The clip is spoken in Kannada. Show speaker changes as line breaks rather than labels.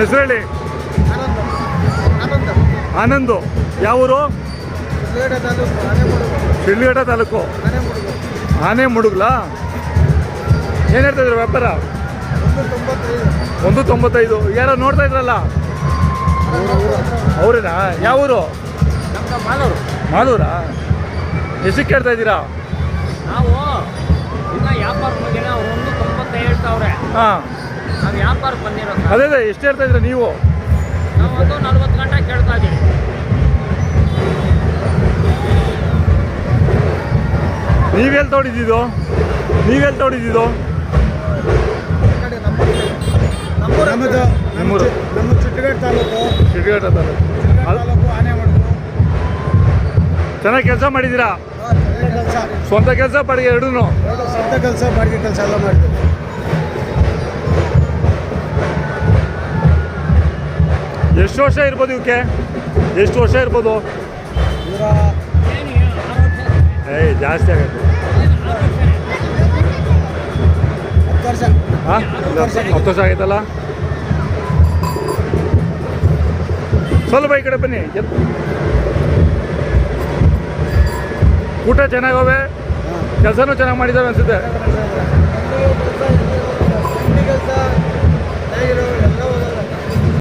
ಹೆಸರೇಳಿ.
ಆನಂದ
ಆನಂದು. ಯಾವೂರು? ಶಿಡ್ಲಘಟ್ಟ ತಾಲೂಕು. ಆನೆ ಮುಡುಗ್ಲಾ? ಏನು ಹೇಳ್ತಾಯಿದ್ರು ವ್ಯಾಪಾರ? 195. ಯಾರೋ ನೋಡ್ತಾ ಇದ್ರಲ್ಲ ಅವ್ರೇನಾ? ಯಾವ ಊರು? ಮಾಲೂರಾ? ಎಷ್ಟಕ್ಕೆ ಕೇಳ್ತಾ ಇದ್ದೀರಾ?
ನಾವು ಈಗ ವ್ಯಾಪಾರ ಬಂದಿಲ್ಲ, ಅವ್ರು 195 ಹೇಳ್ತಾವ್ರೆ.
ಹಾಂ,
ನಾವು ವ್ಯಾಪಾರಕ್ಕೆ ಬಂದಿರೋದು.
ಅದೇ ಎಷ್ಟು ಹೇಳ್ತಾ ಇದ್ದೀರಾ ನೀವು?
ನಾವು 40 ಗಂಟೆ ಕೇಳ್ತಾ ಇದ್ದೀವಿ.
ನೀವೆಲ್ಲಿ ತೋಡಿದ್ದು?
ನಮ್ಮದು ಚಿಟ್ಟಘಟ್ಟ ತಾಲೂಕು.
ಶಿಡ್ಲಘಟ್ಟ ತಾಲೂಕು.
ಆನೆ ಮಾಡುದು.
ಚೆನ್ನಾಗಿ ಕೆಲಸ ಮಾಡಿದ್ದೀರಾ?
ಕೆಲಸ,
ಸ್ವಂತ ಕೆಲಸ ಬಾಡಿಗೆ ಎರಡೂ?
ಸ್ವಂತ ಕೆಲಸ, ಬಾಡಿಗೆ ಕೆಲಸ ಎಲ್ಲ ಮಾಡಿದ್ವಿ.
ಎಷ್ಟು ವರ್ಷ ಇರ್ಬೋದು ಇವಕ್ಕೆ? ಎಷ್ಟು ವರ್ಷ ಇರ್ಬೋದು? ಜಾಸ್ತಿ ಆಗುತ್ತೆ.
10 ವರ್ಷ.
ಹಾಂ, 10 ವರ್ಷ ಆಗೈತಲ್ಲ. ಸ್ವಲ್ಪ ಈ ಕಡೆ ಬನ್ನಿ. ಊಟ ಚೆನ್ನಾಗವೆ, ಕೆಲಸನೂ ಚೆನ್ನಾಗಿ ಮಾಡಿದ್ದಾವೆ ಅನ್ಸುತ್ತೆ.